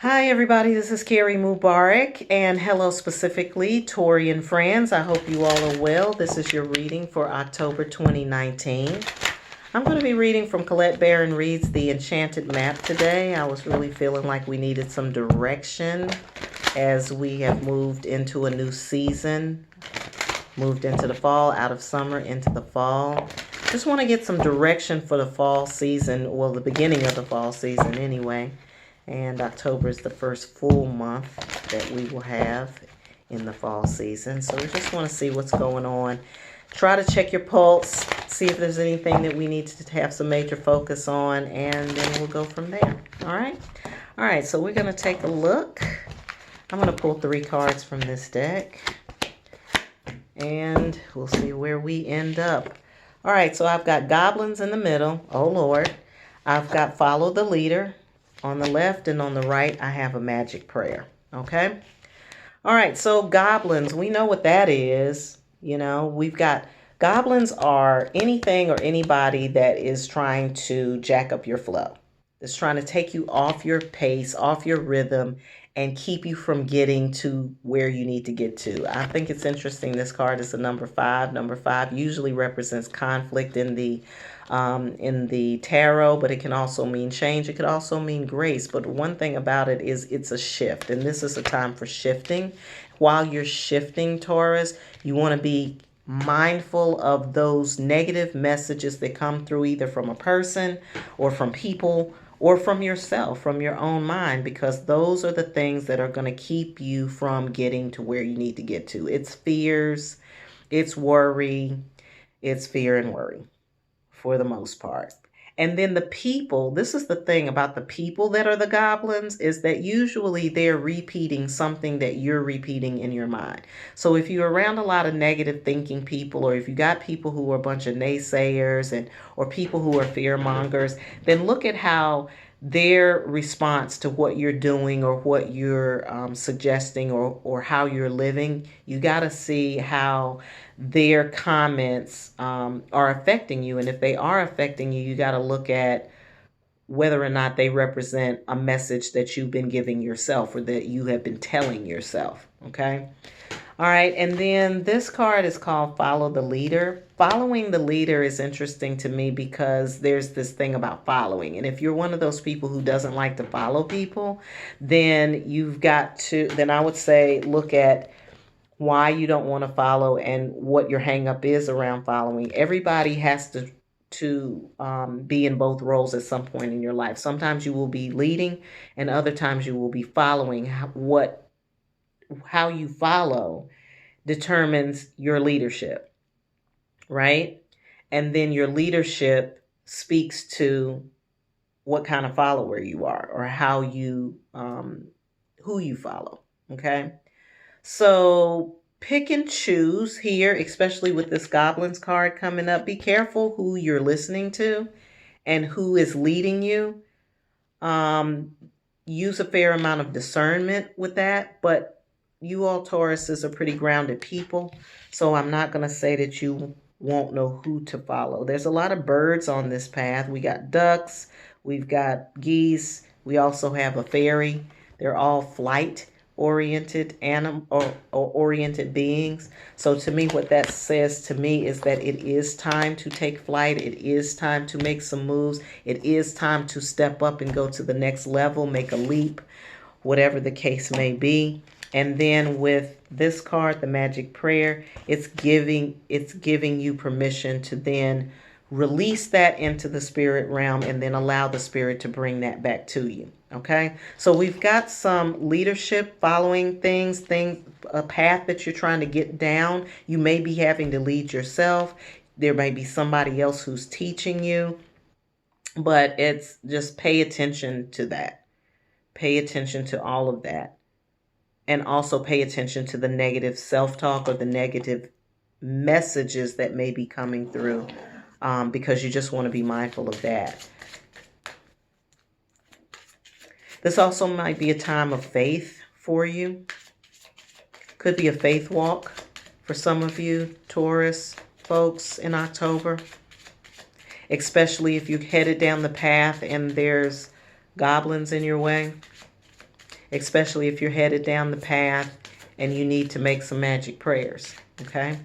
Hi everybody, this is Carrie Mubarak, and hello specifically Taurian friends. I hope you all are well. This is your reading for October 2019. I'm going to be reading from Colette Baron Reid's The Enchanted Map today. I was really feeling like we needed some direction as we have moved into a new season, moved into the fall, out of summer into the fall. Just want to get some direction for the fall season, well, the beginning of the fall season anyway. And October is the first full month that we will have in the fall season. So we just want to see what's going on. Try to check your pulse, see if there's anything that we need to have some major focus on, and then we'll go from there. All right? All right, so we're going to take a look. I'm going to pull 3 cards from this deck, and we'll see where we end up. All right, so I've got goblins in the middle. Oh, Lord. I've got follow the leader. On the left and on the right, I have a magic prayer, okay? All right, so goblins, we know what that is. You know, we've got goblins are anything or anybody that is trying to jack up your flow. It's trying to take you off your pace, off your rhythm, and keep you from getting to where you need to get to. I think it's interesting. This card is a number 5. Number 5 usually represents conflict in the tarot, but it can also mean change. It could also mean grace. But one thing about it is it's a shift, and this is a time for shifting. While you're shifting, Taurus, you want to be mindful of those negative messages that come through either from a person or from people or from yourself, from your own mind, because those are the things that are going to keep you from getting to where you need to get to. It's fears, it's worry, it's fear and worry for the most part. And then the people, this is the thing about the people that are the goblins, is that usually they're repeating something that you're repeating in your mind. So if you're around a lot of negative thinking people, or if you got people who are a bunch of naysayers or people who are fear mongers, then look at how their response to what you're doing or what you're suggesting or how you're living, you got to see how their comments are affecting you. And if they are affecting you, you got to look at whether or not they represent a message that you've been giving yourself or that you have been telling yourself. Okay. All right. And then this card is called Follow the Leader. Following the leader is interesting to me because there's this thing about following. And if you're one of those people who doesn't like to follow people, then then I would say look at why you don't want to follow and what your hang up is around following. Everybody has to be in both roles at some point in your life. Sometimes you will be leading and other times you will be following. How you follow determines your leadership, right? And then your leadership speaks to what kind of follower you are or how you who you follow. Okay. So pick and choose here, especially with this goblins card coming up. Be careful who you're listening to and who is leading you. Use a fair amount of discernment with that, but you all Tauruses are pretty grounded people, so I'm not going to say that you won't know who to follow. There's a lot of birds on this path. We got ducks, we've got geese, we also have a fairy. They're all flight oriented or oriented beings. So to me, what that says to me is that it is time to take flight. It is time to make some moves. It is time to step up and go to the next level, make a leap, whatever the case may be. And then with this card, the magic prayer, it's giving you permission to then release that into the spirit realm and then allow the spirit to bring that back to you. Okay, so we've got some leadership following things, a path that you're trying to get down. You may be having to lead yourself. There may be somebody else who's teaching you, but it's just pay attention to that. Pay attention to all of that. And also pay attention to the negative self-talk or the negative messages that may be coming through because you just want to be mindful of that. This also might be a time of faith for you. Could be a faith walk for some of you Taurus folks in October, especially if you've headed down the path and there's goblins in your way. especially if you're headed down the path and you need to make some magic prayers, okay?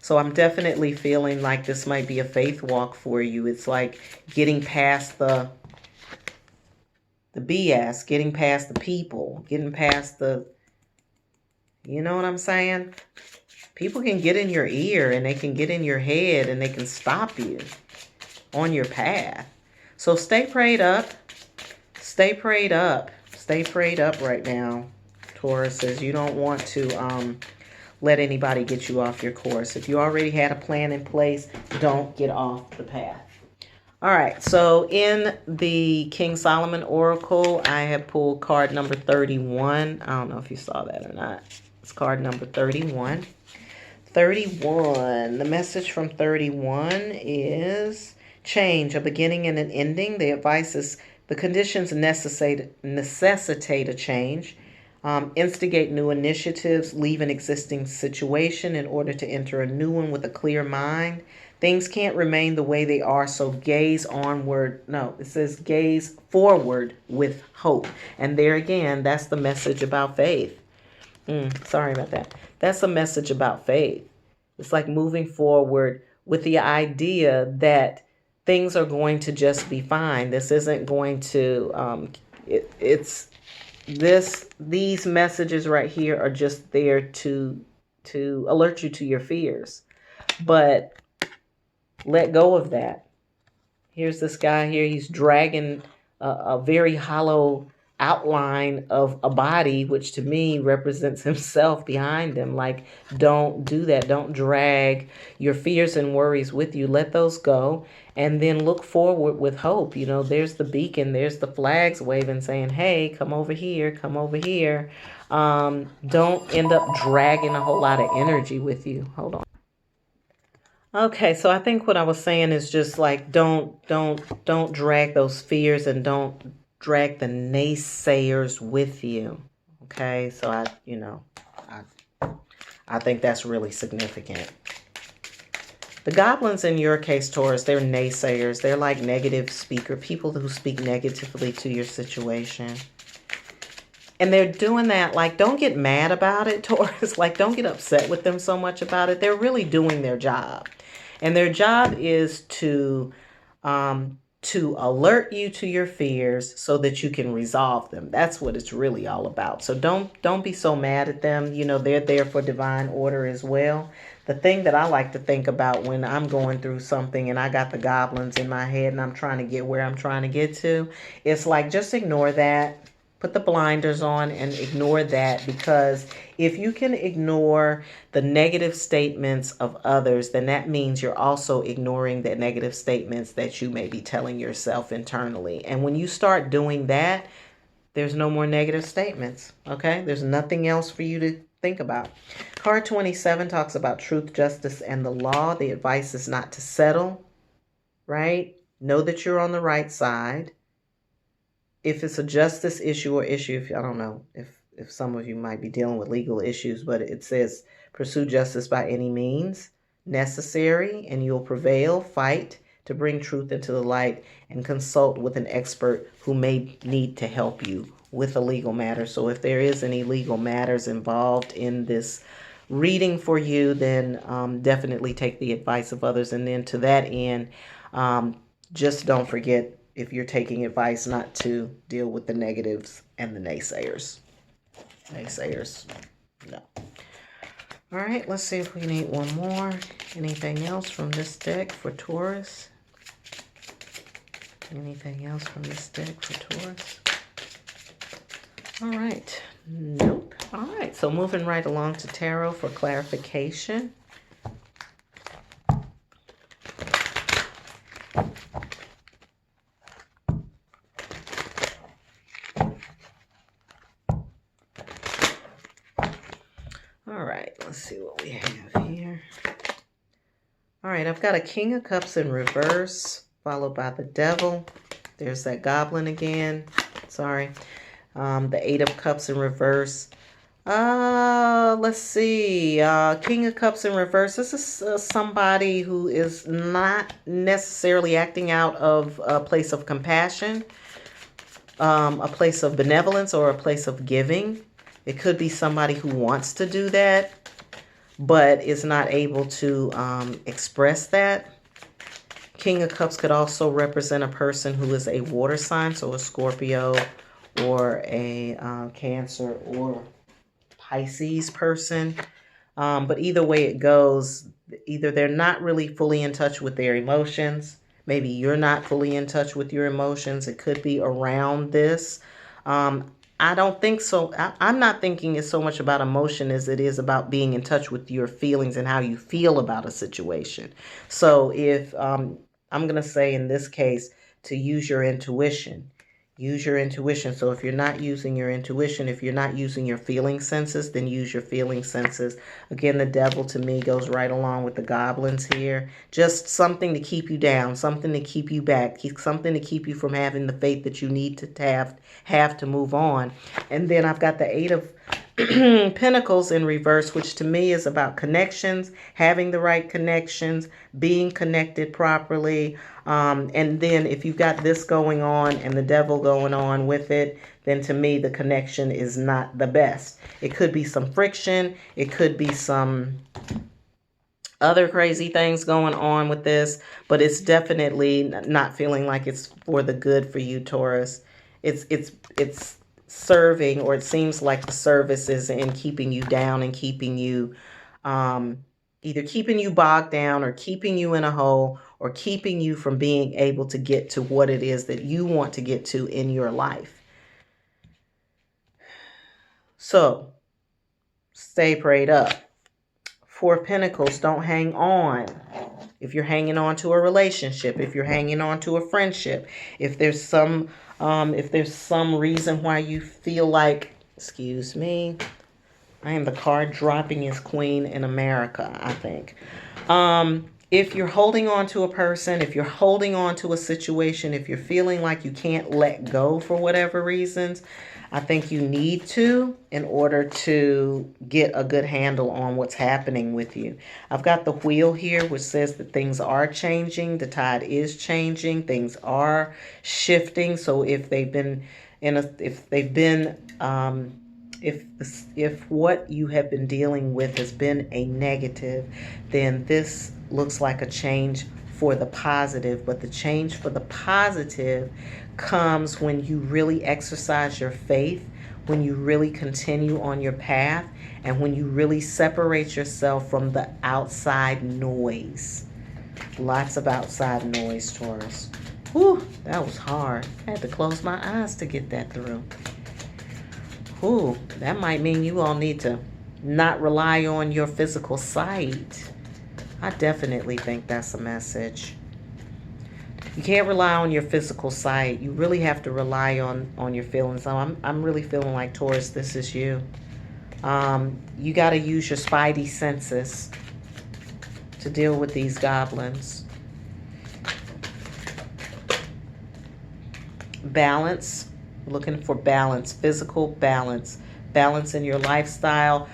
So I'm definitely feeling like this might be a faith walk for you. It's like getting past the BS, getting past the people, getting past the, you know what I'm saying? People can get in your ear and they can get in your head and they can stop you on your path. So stay prayed up. Stay prayed up. Stay prayed up right now, Taurus, as you don't want to let anybody get you off your course. If you already had a plan in place, don't get off the path. All right, so in the King Solomon Oracle, I have pulled card number 31. I don't know if you saw that or not. It's card number 31. 31. The message from 31 is change, a beginning and an ending. The advice is the conditions necessitate a change. Instigate new initiatives, leave an existing situation in order to enter a new one with a clear mind. Things can't remain the way they are, so gaze onward. No, it says gaze forward with hope. And there again, that's the message about faith. Sorry about that. That's a message about faith. It's like moving forward with the idea that things are going to just be fine. This isn't going to, these messages right here are just there to alert you to your fears. But let go of that. Here's this guy here. He's dragging a very hollow outline of a body, which to me represents himself behind him. Like, don't do that. Don't drag your fears and worries with you. Let those go and then look forward with hope. You know, there's the beacon, there's the flags waving saying, hey, come over here, come over here. Don't end up dragging a whole lot of energy with you. Hold on. Okay, so I think what I was saying is just like don't drag those fears and don't drag the naysayers with you. Okay, so I think that's really significant. The goblins in your case, Taurus, they're naysayers. They're like negative speaker, people who speak negatively to your situation. And they're doing that, like, don't get mad about it, Taurus. Like, don't get upset with them so much about it. They're really doing their job. And their job is to alert you to your fears so that you can resolve them. That's what it's really all about. So don't be so mad at them. You know, they're there for divine order as well. The thing that I like to think about when I'm going through something and I got the goblins in my head and I'm trying to get where I'm trying to get to, it's like, just ignore that. Put the blinders on and ignore that, because if you can ignore the negative statements of others, then that means you're also ignoring the negative statements that you may be telling yourself internally. And when you start doing that, there's no more negative statements, okay? There's nothing else for you to think about. Card 27 talks about truth, justice, and the law. The advice is not to settle, right? Know that you're on the right side. If it's a justice issue or issue, I don't know if some of you might be dealing with legal issues, but it says pursue justice by any means necessary and you'll prevail. Fight to bring truth into the light and consult with an expert who may need to help you with a legal matter. So if there is any legal matters involved in this reading for you, then definitely take the advice of others. And then to that end, just don't forget, if you're taking advice, not to deal with the negatives and the naysayers. No. All right, let's see if we need one more. Anything else from this deck for Taurus? Anything else from this deck for Taurus? All right. Nope. All right, so moving right along to tarot for clarification. Let's see what we have here. All right, I've got a King of Cups in reverse, followed by the Devil. There's that Goblin again. Sorry. The Eight of Cups in reverse. Let's see. King of Cups in reverse. This is somebody who is not necessarily acting out of a place of compassion. a place of benevolence or a place of giving. It could be somebody who wants to do that, but is not able to express that. King of Cups could also represent a person who is a water sign, so a Scorpio or a Cancer or Pisces person. But either way it goes, either they're not really fully in touch with their emotions. Maybe you're not fully in touch with your emotions. It could be around this. I don't think so. I'm not thinking it's so much about emotion as it is about being in touch with your feelings and how you feel about a situation. So if I'm going to say in this case to use your intuition. Use your intuition. So if you're not using your intuition, if you're not using your feeling senses, then use your feeling senses. Again, the devil to me goes right along with the goblins here. Just something to keep you down, something to keep you back, something to keep you from having the faith that you need to have to move on. And then I've got the Eight of Pentacles in reverse, which to me is about connections, having the right connections, being connected properly. And then if you've got this going on and the devil going on with it, then to me the connection is not the best. It could be some friction. It could be some other crazy things going on with this, but it's definitely not feeling like it's for the good for you, Taurus. It's serving, or it seems like the service is in keeping you down and keeping you either keeping you bogged down or keeping you in a hole or keeping you from being able to get to what it is that you want to get to in your life. So stay prayed up. Four of Pentacles, don't hang on. If you're hanging on to a relationship, if you're hanging on to a friendship, if there's some reason why you feel like, excuse me, I am the card dropping is Queen in America, I think. If you're holding on to a person, if you're holding on to a situation, if you're feeling like you can't let go for whatever reasons, I think you need to in order to get a good handle on what's happening with you. I've got the wheel here, which says that things are changing. The tide is changing. Things are shifting. So if they've been if what you have been dealing with has been a negative, then this looks like a change for the positive. But the change for the positive comes when you really exercise your faith, when you really continue on your path, and when you really separate yourself from the outside noise. Lots of outside noise, Taurus. Whew, that was hard. I had to close my eyes to get that through. Ooh, that might mean you all need to not rely on your physical sight. I definitely think that's a message. You can't rely on your physical sight. You really have to rely on your feelings. So I'm really feeling like, Taurus, this is you. You got to use your spidey senses to deal with these goblins. Balance. Looking for balance, physical balance, balance in your lifestyle.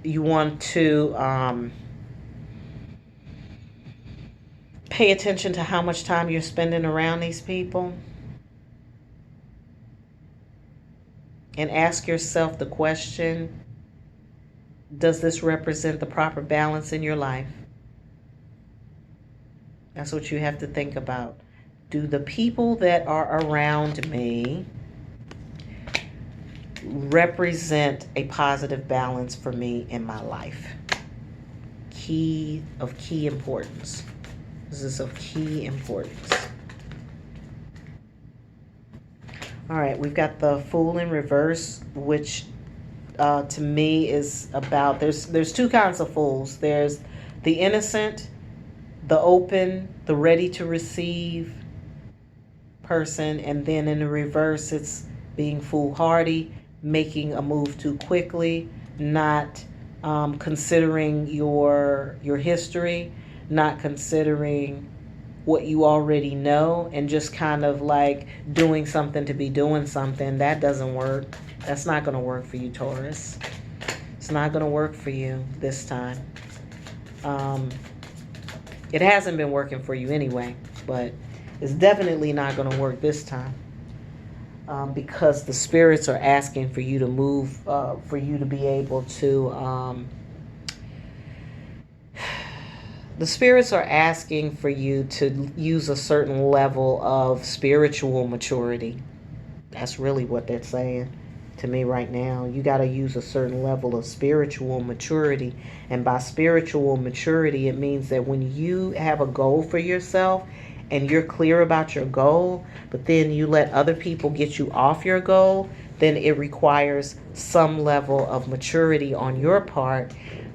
You want to pay attention to how much time you're spending around these people. And ask yourself the question, does this represent the proper balance in your life? That's what you have to think about. Do the people that are around me represent a positive balance for me in my life? Key importance. This is of key importance. All right, we've got the Fool in reverse, which to me is about, there's two kinds of fools. There's the innocent, the open, the ready to receive person, and then in the reverse it's being foolhardy, making a move too quickly, not considering your history, not considering what you already know, and just kind of like doing something to be doing something. That doesn't work. That's not going to work for you, Taurus. It's not going to work for you this time. It hasn't been working for you anyway, but it's definitely not going to work this time. because the spirits are asking for you to move, for you to be able to, the spirits are asking for you to use a certain level of spiritual maturity. That's really what they're saying to me right now. You got to use a certain level of spiritual maturity. And by spiritual maturity, it means that when you have a goal for yourself and you're clear about your goal, but then you let other people get you off your goal, then it requires some level of maturity on your part,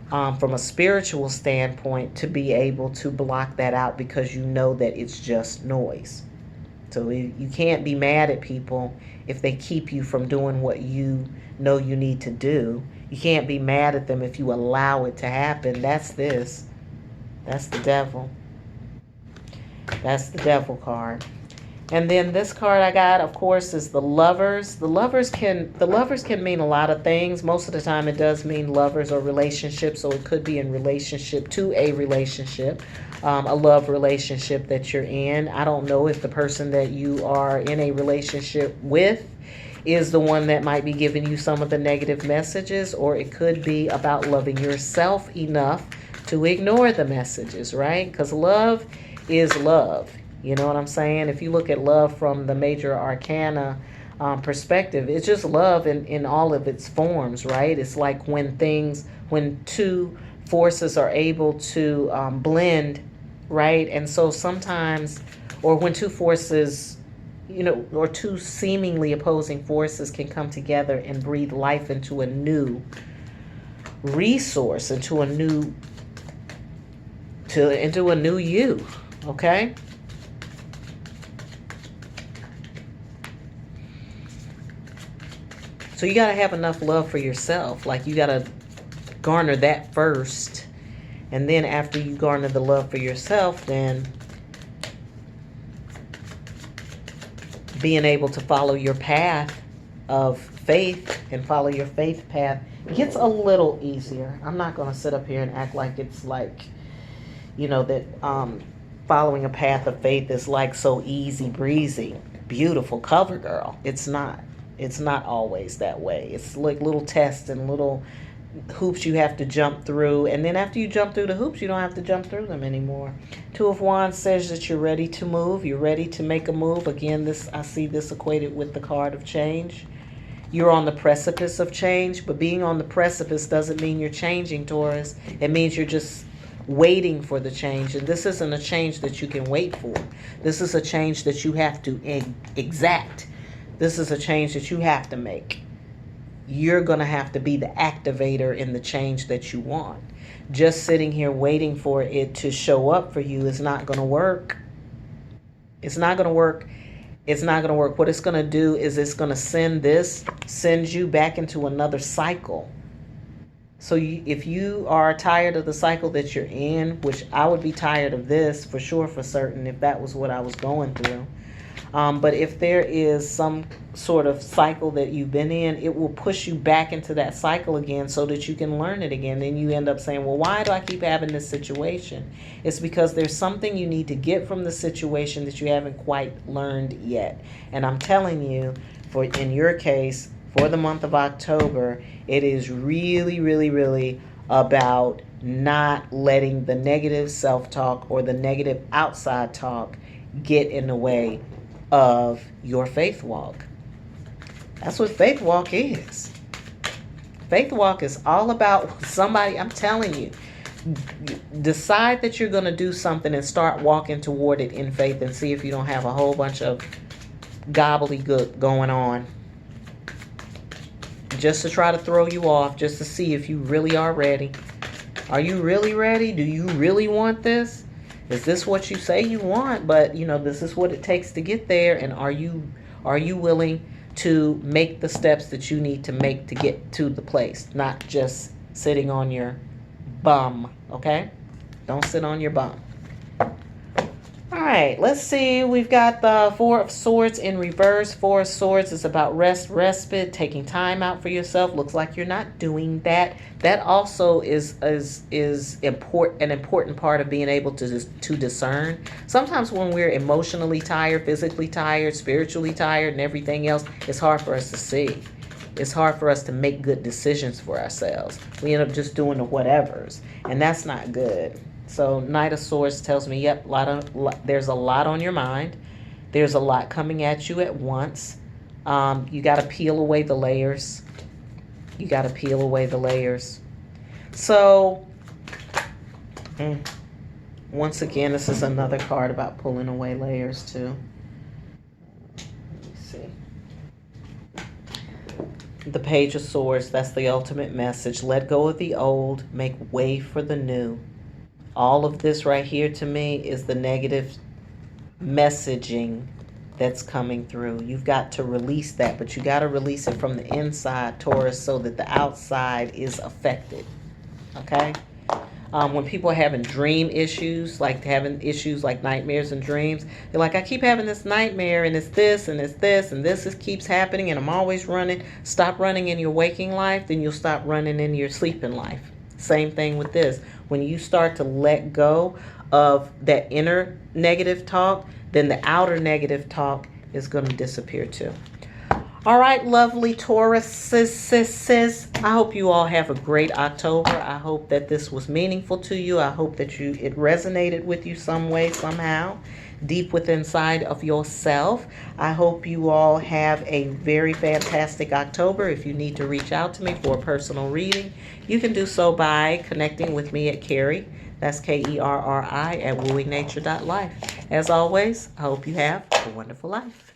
from a spiritual standpoint, to be able to block that out, because you know that it's just noise. So you can't be mad at people if they keep you from doing what you know you need to do. You can't be mad at them if you allow it to happen. That's this. That's the devil. That's the devil card. And then this card I got, of course, is the Lovers. The lovers can mean a lot of things. Most of the time it does mean lovers or relationships, so it could be in relationship to a relationship, a love relationship that you're in. I don't know if the person that you are in a relationship with is the one that might be giving you some of the negative messages, or it could be about loving yourself enough to ignore the messages, right? Because love is love. You know what I'm saying? If you look at love from the major arcana perspective, it's just love in all of its forms, right? It's like when two forces are able to blend, right? And so sometimes, or when two forces, or two seemingly opposing forces can come together and breathe life into a new resource, into a new you, okay? So you got to have enough love for yourself. Like, you got to garner that first. And then after you garner the love for yourself, then being able to follow your path of faith and follow your faith path gets a little easier. I'm not going to sit up here and act like it's like, that following a path of faith is like so easy breezy, beautiful cover girl. It's not. It's not always that way. It's like little tests and little hoops you have to jump through. And then after you jump through the hoops, you don't have to jump through them anymore. Two of Wands says that you're ready to move. You're ready to make a move. Again, I see this equated with the card of change. You're on the precipice of change, but being on the precipice doesn't mean you're changing, Taurus. It means you're just waiting for the change. And this isn't a change that you can wait for. This is a change that you have to exact. This is a change that you have to make. You're going to have to be the activator in the change that you want. Just sitting here waiting for it to show up for you is not going to work. It's not going to work. It's not going to work. What it's going to do is it's going to send you back into another cycle. So if you are tired of the cycle that you're in, which I would be tired of this for sure, for certain, if that was what I was going through. But if there is some sort of cycle that you've been in, it will push you back into that cycle again so that you can learn it again. Then you end up saying, well, why do I keep having this situation? It's because there's something you need to get from the situation that you haven't quite learned yet. And I'm telling you, in your case, for the month of October, it is really, really, really about not letting the negative self-talk or the negative outside talk get in the way of your faith walk. That's what faith walk is. Faith walk is all about somebody, I'm telling you, decide that you're going to do something and start walking toward it in faith, and see if you don't have a whole bunch of gobbledygook going on just to try to throw you off, just to see if you really are ready. Are you really ready? Do you really want this? Is this what you say you want? But this is what it takes to get there. And are you willing to make the steps that you need to make to get to the place? Not just sitting on your bum, okay? Don't sit on your bum. All right. right, let's see. We've got the Four of Swords in reverse. Four of Swords is about rest, respite, taking time out for yourself. Looks like you're not doing that. That also is an important part of being able to discern. Sometimes when we're emotionally tired, physically tired, spiritually tired, and everything else, it's hard for us to see. It's hard for us to make good decisions for ourselves. We end up just doing the whatevers, and that's not good. So Knight of Swords tells me, yep, there's a lot on your mind. There's a lot coming at you at once. You got to peel away the layers. You got to peel away the layers. So, once again, this is another card about pulling away layers too. Let me see. The Page of Swords, that's the ultimate message. Let go of the old, make way for the new. All of this right here to me is the negative messaging that's coming through. You've got to release that, but you got to release it from the inside, Taurus, so that the outside is affected. Okay? When people are having dream issues, like having issues like nightmares and dreams, they're like, I keep having this nightmare, and it's this, and it's this, and this keeps happening, and I'm always running. Stop running in your waking life, then you'll stop running in your sleeping life. Same thing with this. When you start to let go of that inner negative talk, then the outer negative talk is going to disappear too. All right, lovely Tauruses. I hope you all have a great October. I hope that this was meaningful to you. I hope that it resonated with you some way, somehow, deep within inside of yourself. I hope you all have a very fantastic October. If you need to reach out to me for a personal reading, you can do so by connecting with me at Kerri. That's Kerri at wooingnature.life. As always, I hope you have a wonderful life.